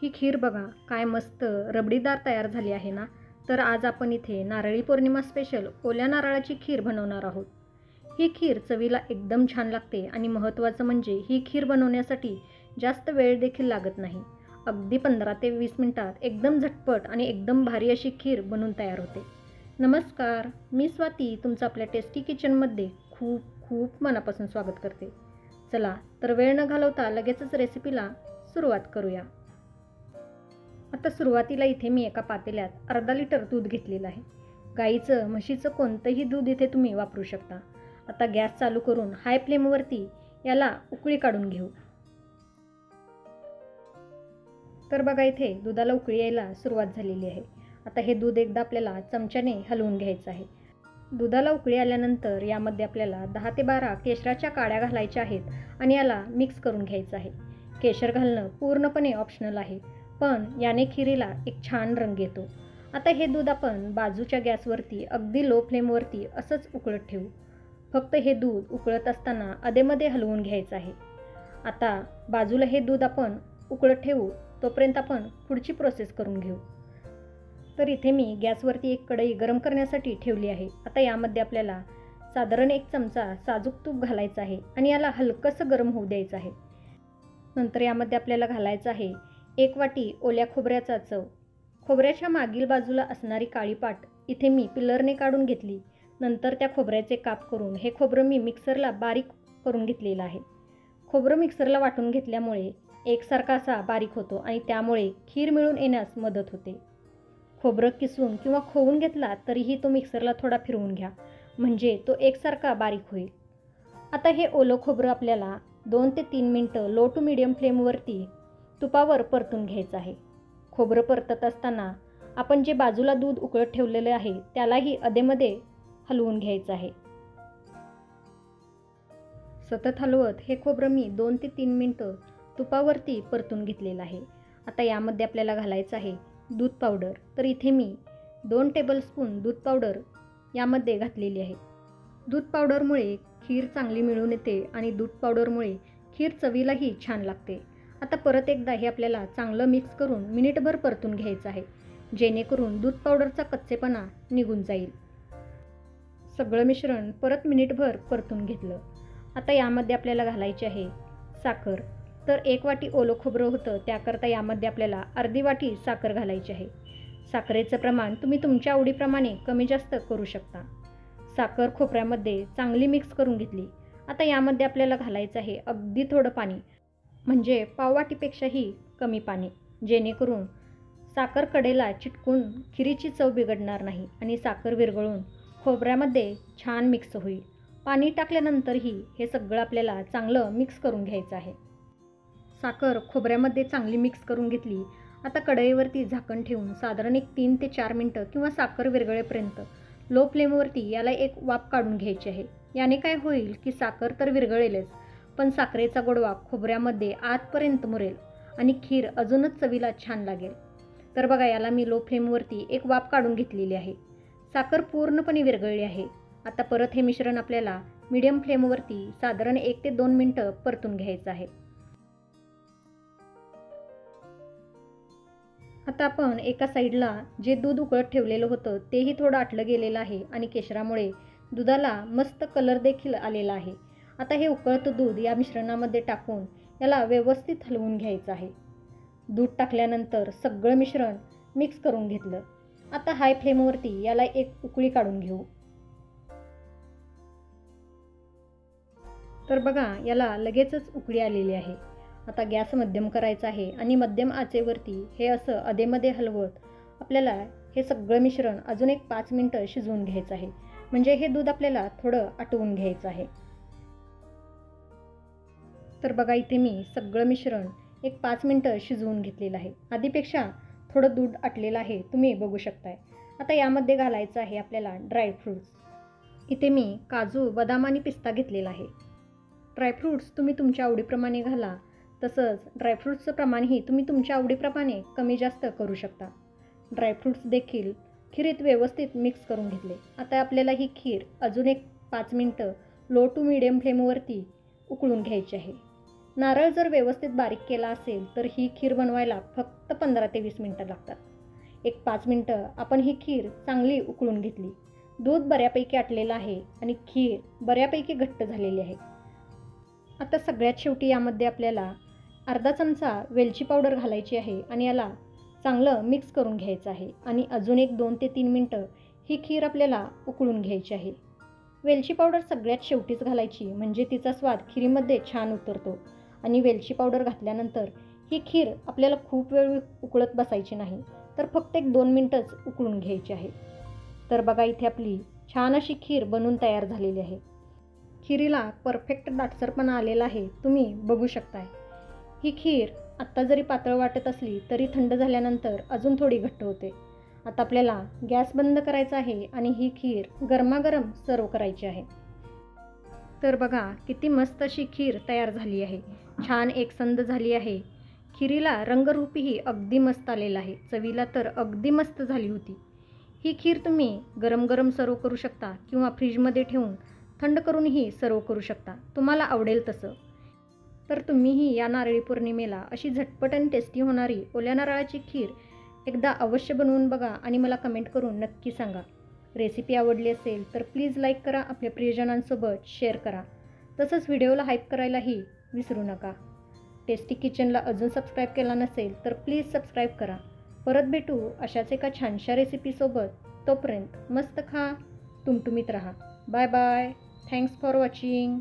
ही खीर बघा काय मस्त रबडीदार तयार झाली आहे ना. तर आज आपण इथे नारळी पौर्णिमा स्पेशल ओल्या नारळाची खीर बनवणार आहोत. ही खीर चवीला एकदम छान लागते आणि महत्त्वाचं म्हणजे ही खीर बनवण्यासाठी जास्त वेळ देखील लागत नाही. अगदी 15 ते 20 मिनिटात एकदम झटपट आणि एकदम भारी अशी खीर बनून तयार होते. नमस्कार, मी स्वाती तुमचं आपल्या टेस्टी किचनमध्ये खूप खूप मनापासून स्वागत करते. चला तर वेळ न घालवता लगेचच रेसिपीला सुरुवात करूया. आता सुरुवातीला इथे मी एका पातेल्यात अर्धा लिटर दूध घेतलेलं आहे. गाईचं म्हशीचं कोणतंही दूध इथे तुम्ही वापरू शकता. आता गॅस चालू करून हाय फ्लेमवरती याला उकळी काढून घेऊ. तर बघा इथे दुधाला उकळी यायला सुरुवात झालेली आहे. आता हे दूध एकदा आपल्याला चमच्याने हलवून घ्यायचं आहे. दुधाला उकळी आल्यानंतर यामध्ये आपल्याला 10 ते 12 केशराच्या काड्या घालायच्या आहेत आणि याला मिक्स करून घ्यायचं आहे. केशर घालणं पूर्णपणे ऑप्शनल आहे, पण याने खिरीला एक छान रंग येतो. आता हे दूध आपण बाजूच्या गॅसवरती अगदी लो फ्लेमवरती असंच उकळत ठेवू. फक्त हे दूध उकळत असताना अधेमध्ये हलवून घ्यायचं आहे. आता बाजूला हे दूध आपण उकळत ठेवू, तोपर्यंत आपण पुढची प्रोसेस करून घेऊ. तर इथे मी गॅसवरती एक कढई गरम करण्यासाठी ठेवली आहे. आता यामध्ये आपल्याला साधारण 1 चमचा साजूक तूप घालायचं आहे आणि याला हलकंसं गरम होऊ द्यायचं आहे. नंतर यामध्ये आपल्याला घालायचं आहे 1 वाटी ओल्या खोबऱ्याचा चव. खोबऱ्याच्या मागील बाजूला असणारी काळी पाट इथे मी पिलरने काढून घेतली. नंतर त्या खोबऱ्याचे काप करून हे खोबरं मी मिक्सरला बारीक करून घेतलेलं आहे. खोबरं मिक्सरला वाटून घेतल्यामुळे एकसारखा असा बारीक होतो आणि त्यामुळे खीर मिळून येण्यास मदत होते. खोबरं किसून किंवा खोवून घेतला तरीही तो मिक्सरला थोडा फिरवून घ्या, म्हणजे तो एकसारखा बारीक होईल. आता हे ओलं खोबरं आपल्याला 2 ते 3 मिनटं लो टू मीडियम फ्लेमवरती तुपावर परतून घ्यायचं आहे. खोबरं परतत असताना आपण जे बाजूला दूध उकळत ठेवलेलं आहे त्यालाही अधेमध्ये हलवून घ्यायचं आहे. सतत हलवत हे खोबरं मी 2 ते 3 मिनटं तुपावरती परतून घेतलेलं आहे. आता यामध्ये आपल्याला घालायचं आहे दूध पावडर. तर इथे मी 2 टेबलस्पून दूध पावडर यामध्ये घातलेली आहे. दूध पावडरमुळे खीर चांगली मिळून येते आणि दूध पावडरमुळे खीर चवीलाही छान लागते. आता परत एकदा हे आपल्याला चांगलं मिक्स करून मिनिटभर परतून घ्यायचं आहे, जेणेकरून दूध पावडरचा कच्चेपणा निघून जाईल. सगळं मिश्रण परत मिनिटभर परतून घेतलं. आता यामध्ये आपल्याला घालायची आहे साखर. तर 1 वाटी ओलं खोबरं होतं, त्याकरता यामध्ये आपल्याला अर्धी वाटी साखर घालायची आहे. साखरेचं प्रमाण तुम्ही तुमच्या आवडीप्रमाणे कमी जास्त करू शकता. साखर खोबऱ्यामध्ये चांगली मिक्स करून घेतली. आता यामध्ये आपल्याला घालायचं आहे अगदी थोडं पाणी, म्हणजे पाववाटीपेक्षाही कमी पाणी, जेणेकरून साखर कडेला चिटकून खिरीची चव बिघडणार नाही आणि साखर विरघळून खोबऱ्यामध्ये छान मिक्स होईल. पाणी टाकल्यानंतरही हे सगळं आपल्याला चांगलं मिक्स करून घ्यायचं आहे. साखर खोबऱ्यामध्ये चांगली मिक्स करून घेतली. आता कढईवरती झाकण ठेवून साधारण 3 ते 4 मिनटं किंवा साखर विरघळेपर्यंत लो फ्लेमवरती याला एक वाफ काढून घ्यायची आहे. याने काय होईल की साखर तर विरघळेलच, पण साखरेचा गोडवा खोबऱ्यामध्ये आतपर्यंत मुरेल आणि खीर अजूनच चवीला छान लागेल. तर बघा याला मी लो फ्लेमवरती एक वाफ काढून घेतलेली आहे. साखर पूर्णपणे विरघळली आहे. आता परत हे मिश्रण आपल्याला मीडियम फ्लेमवरती साधारण 1 ते 2 मिनटं परतून घ्यायचं आहे. आता आपण एका साईडला जे दूध उकळत ठेवलेलं होतं तेही थोडं आटलं गेलेलं आहे आणि केशरामुळे दुधाला मस्त कलर देखील आलेला आहे. आता हे उकळतं दूध या मिश्रणामध्ये टाकून याला व्यवस्थित हलवून घ्यायचं आहे. दूध टाकल्यानंतर सगळं मिश्रण मिक्स करून घेतलं. आता हाय फ्लेमवरती याला एक उकळी काढून घेऊ. तर बघा याला लगेचच उकळी आलेली आहे. आता गॅस मध्यम करायचा आहे आणि मध्यम आचेवरती हे असं अधेमध्ये हलवत आपल्याला हे सगळं मिश्रण अजून एक 5 मिनटं शिजवून घ्यायचं आहे, म्हणजे हे दूध आपल्याला थोडं आटवून घ्यायचं आहे. तर बघा इथे मी सगळं मिश्रण एक 5 मिनटं शिजवून घेतलेलं आहे. आधीपेक्षा थोडं दूध आटलेलं आहे, तुम्ही बघू शकताय. आता यामध्ये घालायचं आहे आपल्याला ड्रायफ्रूट्स. इथे मी काजू, बदाम आणि पिस्ता घेतलेला आहे. ड्रायफ्रूट्स तुम्ही तुमच्या आवडीप्रमाणे घाला. तसंच ड्रायफ्रूट्सचं प्रमाणही तुम्ही तुमच्या आवडीप्रमाणे कमी जास्त करू शकता. ड्रायफ्रूट्स देखील खीरीत व्यवस्थित मिक्स करून घेतले. आता आपल्याला ही खीर अजून एक 5 मिनटं लो टू मीडियम फ्लेमवरती उकळून घ्यायची आहे. नारळ जर व्यवस्थित बारीक केला असेल तर ही खीर बनवायला फक्त 15 ते 20 मिनटं लागतात. एक 5 मिनटं आपण ही खीर चांगली उकळून घेतली. दूध बऱ्यापैकी आटलेलं आहे आणि खीर बऱ्यापैकी घट्ट झालेली आहे. आता सगळ्यात शेवटी यामध्ये आपल्याला अर्धा चमचा वेलची पावडर घालायची आहे आणि याला चांगलं मिक्स करून घ्यायचं आहे आणि अजून एक 2 ते 3 मिनटं ही खीर आपल्याला उकळून घ्यायची आहे. वेलची पावडर सगळ्यात शेवटीच घालायची म्हणजे तिचा स्वाद खीरीमध्ये छान उतरतो आणि वेलची पावडर घातल्यानंतर ही खीर आपल्याला खूप वेळ उकळत बसायची नाही, तर फक्त एक 2 मिनटंच उकळून घ्यायची आहे. तर बघा इथे आपली छान अशी खीर बनून तयार झालेली आहे. खिरीला परफेक्ट दाटसरपणा आलेला आहे, तुम्ही बघू शकताय. ही खीर आत्ता जरी पातळ वाटत असली तरी थंड झाल्यानंतर अजून थोडी घट्ट होते. आता आपल्याला गॅस बंद करायचा आहे आणि ही खीर गरमागरम सर्व करायची आहे. तर बघा किती मस्त अशी खीर तयार झाली आहे. छान एकसंध झाली आहे. खिरीला रंगरूपही अगदी मस्त आलेला आहे. चवीला तर अगदी मस्त झाली होती. ही खीर तुम्ही गरम गरम सर्व करू शकता किंवा फ्रीजमध्ये ठेवून थंड करूनही सर्व करू शकता, तुम्हाला आवडेल तसं. तर तुम्हीही या नारळी पौर्णिमेला अशी झटपट आणि टेस्टी होणारी ओल्या नारळाची खीर एकदा अवश्य बनवून बघा आणि मला कमेंट करून नक्की सांगा. रेसिपी आवडली असेल तर प्लीज लाईक करा, आपल्या प्रियजनांसोबत शेअर करा. तसंच व्हिडिओला हाईप करायलाही विसरू नका. टेस्टी किचनला अजून सबस्क्राईब केला नसेल तर प्लीज सबस्क्राईब करा. परत भेटू अशाच एका छानशा रेसिपीसोबत. तोपर्यंत मस्त खा, टुमटुमीत राहा. Bye bye. Thanks for watching.